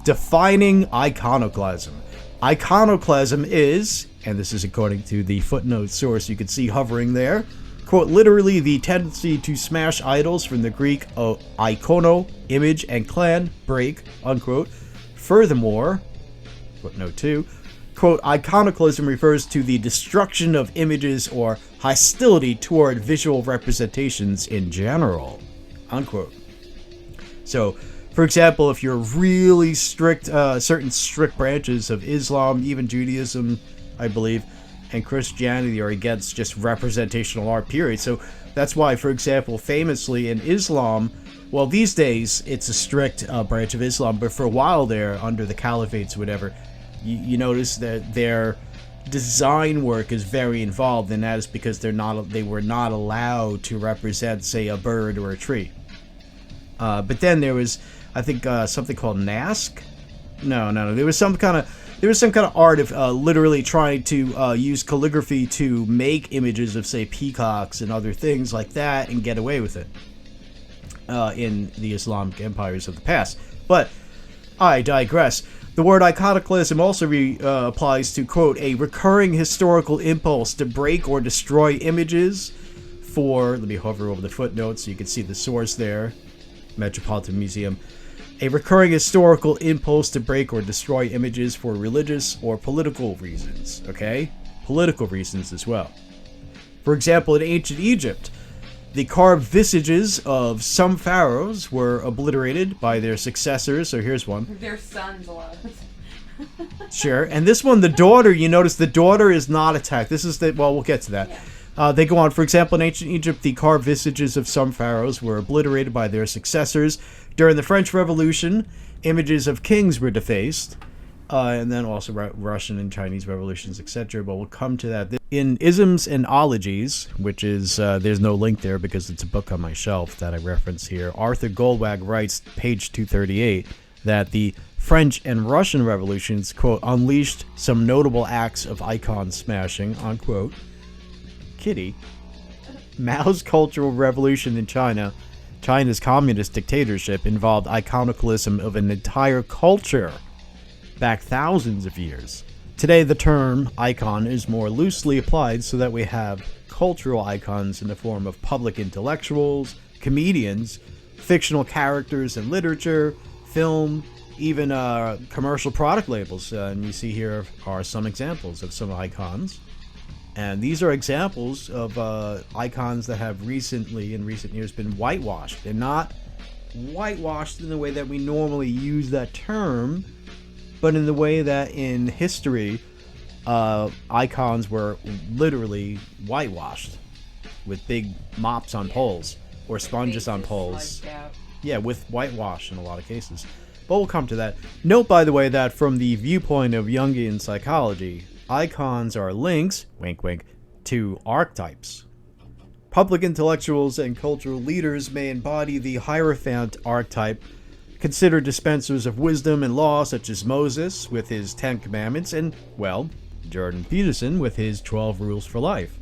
Defining iconoclasm. Iconoclasm is, and this is according to the footnote source you can see hovering there, quote, literally the tendency to smash idols from the Greek ikono, image, and clan, break, unquote. Furthermore, footnote 2, quote, iconoclasm refers to the destruction of images or hostility toward visual representations in general, unquote. So, for example, if you're really strict, certain strict branches of Islam, even Judaism, I believe, and Christianity are against just representational art, period. So that's why, for example, famously in Islam, well, these days it's a strict branch of Islam, but for a while there, under the caliphates, whatever, you notice that their design work is very involved, and that is because they were not allowed to represent, say, a bird or a tree. But then there was, I think, something called Nask. No. There was some kind of art of literally trying to use calligraphy to make images of, say, peacocks and other things like that and get away with it in the Islamic empires of the past. But I digress. The word iconoclasm also applies to, quote, a recurring historical impulse to break or destroy images for, let me hover over the footnotes so you can see the source there, Metropolitan Museum. A recurring historical impulse to break or destroy images for religious or political reasons, okay? Political reasons as well. For example, in ancient Egypt, the carved visages of some pharaohs were obliterated by their successors. So here's one. Their sons, a lot. Sure. And this one, the daughter, you notice the daughter is not attacked. This is well, we'll get to that. Yeah. They go on. For example, in ancient Egypt, the carved visages of some pharaohs were obliterated by their successors. During the French Revolution, images of kings were defaced. And then also Russian and Chinese revolutions, etc. But we'll come to that. In Isms and Ologies, which is, there's no link there because it's a book on my shelf that I reference here, Arthur Goldwag writes, page 238, that the French and Russian revolutions, quote, unleashed some notable acts of icon smashing, unquote. Kitty. Mao's Cultural Revolution in China, China's communist dictatorship, involved iconoclasm of an entire culture back thousands of years. Today, the term icon is more loosely applied so that we have cultural icons in the form of public intellectuals, comedians, fictional characters in literature, film, even commercial product labels. And you see here are some examples of some icons. And these are examples of icons that have recently, in recent years, been whitewashed. They're not whitewashed in the way that we normally use that term, but in the way that in history, icons were literally whitewashed with big mops on poles or sponges on poles. Yeah, with whitewash in a lot of cases. But we'll come to that. Note, by the way, that from the viewpoint of Jungian psychology, icons are links, wink wink, to archetypes. Public intellectuals and cultural leaders may embody the Hierophant archetype, considered dispensers of wisdom and law, such as Moses with his 10 Commandments, and, well, Jordan Peterson with his 12 Rules for Life.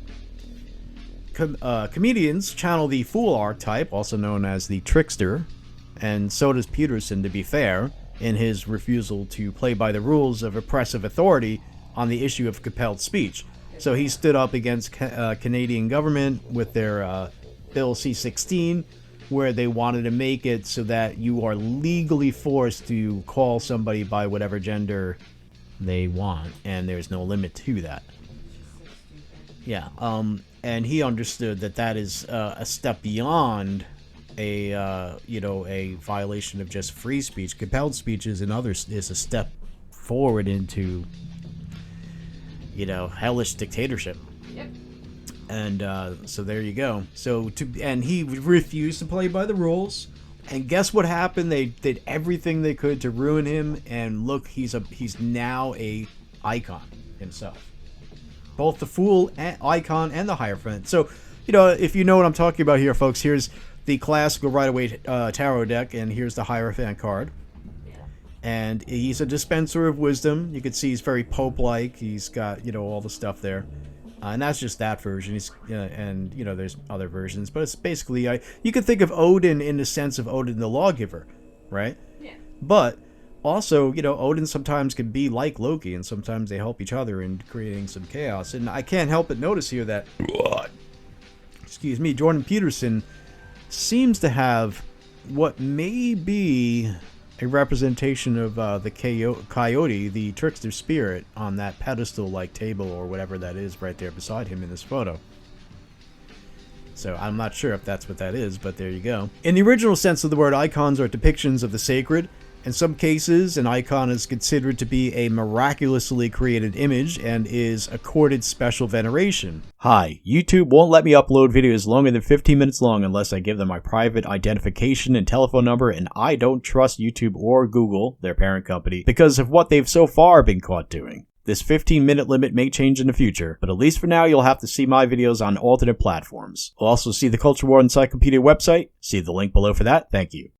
Comedians channel the fool archetype, also known as the trickster, and so does Peterson, to be fair, in his refusal to play by the rules of oppressive authority on the issue of compelled speech. So he stood up against Canadian government with their Bill C-16, where they wanted to make it so that you are legally forced to call somebody by whatever gender they want, and there's no limit to that. Yeah, and he understood that that is a step beyond a violation of just free speech. Compelled speech is a step forward into, hellish dictatorship. Yep. And so there you go. And he refused to play by the rules. And guess what happened? They did everything they could to ruin him. And look, he's now a icon himself. Both the fool icon and the Hierophant. So, if you know what I'm talking about here, folks, here's the classical Rider-Waite tarot deck, and here's the Hierophant card. And he's a dispenser of wisdom. You can see he's very Pope-like. He's got, all the stuff there. And that's just that version. There's other versions. But it's basically, you could think of Odin in the sense of Odin the lawgiver, right? Yeah. But Also, Odin sometimes can be like Loki, and sometimes they help each other in creating some chaos. And I can't help but notice here that, excuse me, Jordan Peterson seems to have what may be a representation of the coyote, the trickster spirit, on that pedestal-like table or whatever that is right there beside him in this photo. So I'm not sure if that's what that is, but there you go. In the original sense of the word, icons are depictions of the sacred. In some cases, an icon is considered to be a miraculously created image and is accorded special veneration. Hi, YouTube won't let me upload videos longer than 15 minutes long unless I give them my private identification and telephone number, and I don't trust YouTube or Google, their parent company, because of what they've so far been caught doing. This 15-minute limit may change in the future, but at least for now you'll have to see my videos on alternate platforms. You'll also see the Culture War Encyclopedia website. See the link below for that. Thank you.